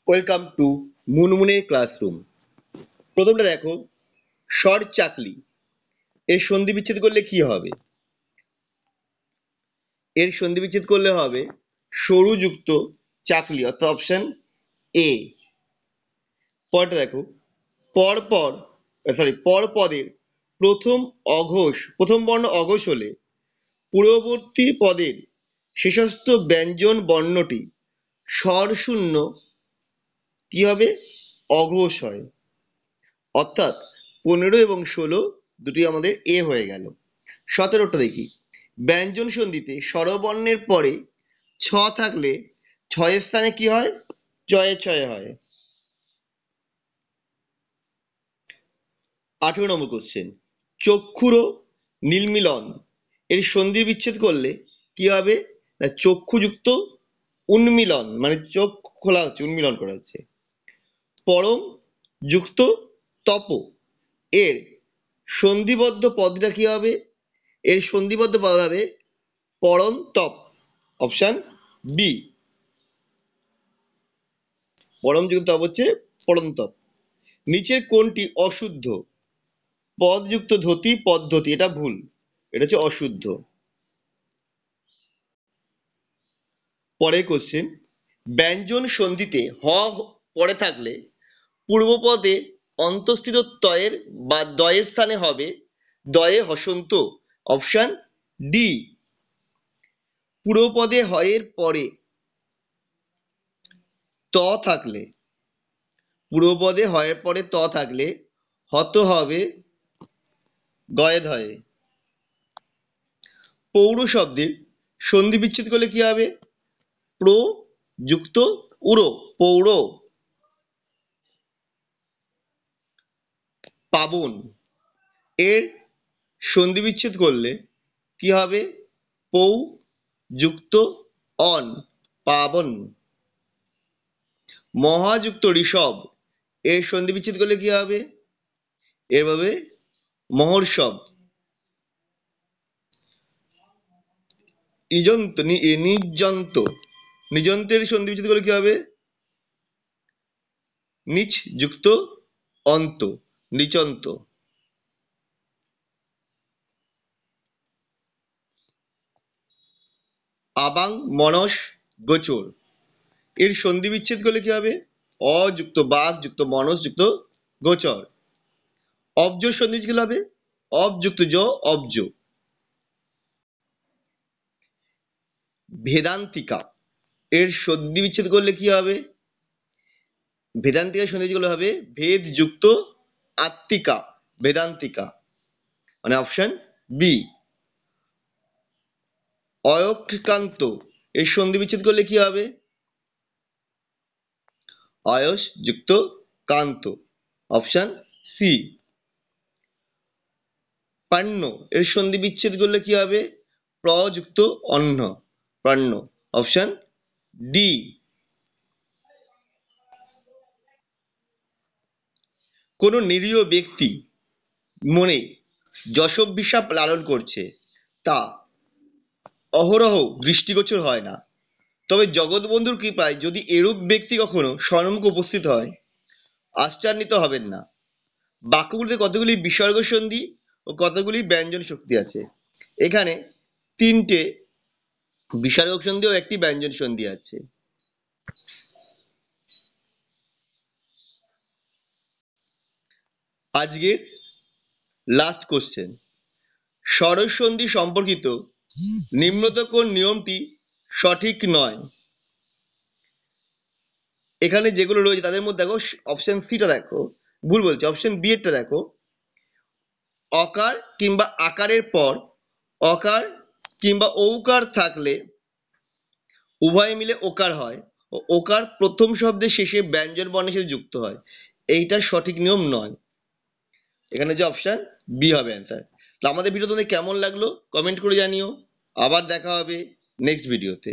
Welcome to মুনমুনের classroom. প্রথমটা দেখো, স্বর চাকলি। এর সন্ধি বিচ্ছেদ করলে কি হবে? এর সন্ধি বিচ্ছেদ করলে হবে সরু যুক্ত চাকলি, অর্থাৎ অপশন এ। পরটা দেখো, পর পদের প্রথম বর্ণ অঘোষ হলে পূর্ববর্তী পদের শেষস্থ ব্যঞ্জন বর্ণটি স্বরশূন্য কি হবে? অঘোষ হয়। অর্থাৎ 15 এবং 16 দুটি আমাদের এ হয়ে গেল। 17টা দেখি, ব্যঞ্জন সন্ধিতে স্বরবর্ণের পরে ছ থাকলে ছয়ের স্থানে কি হয়? জয়ে ছয়ে হয়। 18 নম্বর কোশ্চেন, চক্ষুর নীলমিলন এর সন্ধি বিচ্ছেদ করলে কি হবে? না চক্ষুযুক্ত উন্মিলন, মানে চোখ খোলা হচ্ছে, উন্মিলন করা হচ্ছে। পরম যুক্ত তপ এর সন্ধিবদ্ধ পদটা কি হবে? এর সন্ধিবদ্ধ পদ হবে পরন্তপ, অপশন বি। পরম যুক্ত তপ হচ্ছে পরন্তপ। নিচের কোনটি অশুদ্ধ? পদযুক্ত ধতি পদ্ধতি, এটা ভুল, এটা হচ্ছে অশুদ্ধ। পরের কোশ্চেন, ব্যঞ্জন সন্ধিতে হ পরে থাকলে পূর্বপদে অন্তঃস্থিত তয়ের বা দয়ের স্থানে হবে দয়ে হসন্ত, অপশন ডি। পূর্বপদে হয়ের পরে ত থাকলে পূর্বপদে হয়ের পরে ত থাকলে হত হবে গয়ে ধয়ে। পৌর শব্দের সন্ধি বিচ্ছেদ করলে কি হবে? প্র যুক্ত উড়ো, পৌর। পাবন এর সন্ধি বিচ্ছেদ করলে কি হবে? পৌ যুক্ত অন, পাবন। মহাযুক্ত ঋষভ এর সন্ধি বিচ্ছেদ করলে কি হবে? এর ভাবে মহর্ষব। ইজন্ত নিযন্ত নিযন্তের সন্ধি বিচ্ছেদ করলে কি হবে? নিচ যুক্ত অন্ত, নিচন্ত। আবাং মনস গোচর এর সন্ধি বিচ্ছেদ করলে কি হবে? অযুক্ত বাঘ যুক্ত মনস যুক্ত গোচর। অব্জ সন্ধি বিচ্ছেদ হবে অব যুক্ত জ, অব্জ। ভেদান্তিকা এর সন্ধি বিচ্ছেদ করলে কি হবে? ভেদান্তিকার সন্ধি বিচ্ছেদ করলে হবে ভেদ যুক্ত আত্মিকা, ভেদান্তিকা, মানে অপশন বি। অয়স্কান্ত এর সন্ধি বিচ্ছেদ করলে কি হবে? অয়স যুক্ত কান্ত, অপশন সি। পান্য এর সন্ধি বিচ্ছেদ করলে কি হবে? প্র যুক্ত অন্য, পান্য, অপশন ডি। কোনো নিরীহ ব্যক্তি মনে যশোভিশাপ লালন করছে, তা অহরহ দৃষ্টিগোচর হয় না। তবে জগৎবন্ধুর কৃপায় যদি এরূপ ব্যক্তি কখনো সম্মুখে উপস্থিত হয়, আশ্চর্যান্বিত হবেন না। বাক্যগুলিতে কতগুলি বিসর্গ সন্ধি ও কতগুলি ব্যঞ্জন শক্তি আছে? এখানে 3টে বিসর্গ সন্ধি ও একটি ব্যঞ্জন সন্ধি আছে। আজকের লাস্ট কোশ্চেন, স্বরজ সন্ধি সম্পর্কিত নিম্নতর কোন নিয়মটি সঠিক নয়? এখানে যেগুলো রয়েছে তাদের মধ্যে দেখো, অপশন সিটা দেখো ভুল বলছে, অপশন বি এরটা দেখো। অকার কিংবা আকারের পর অকার কিংবা ঔকার থাকলে উভয় মিলে ওকার হয় ও ওকার প্রথম শব্দের শেষে ব্যঞ্জন বর্ণের সাথে যুক্ত হয়, এইটা সঠিক নিয়ম নয়। এখানে যে অপশন বি হবে অ্যান্সার। তো আমাদের ভিডিও তোমাদের কেমন লাগলো কমেন্ট করে জানিও। আবার দেখা হবে নেক্সট ভিডিওতে।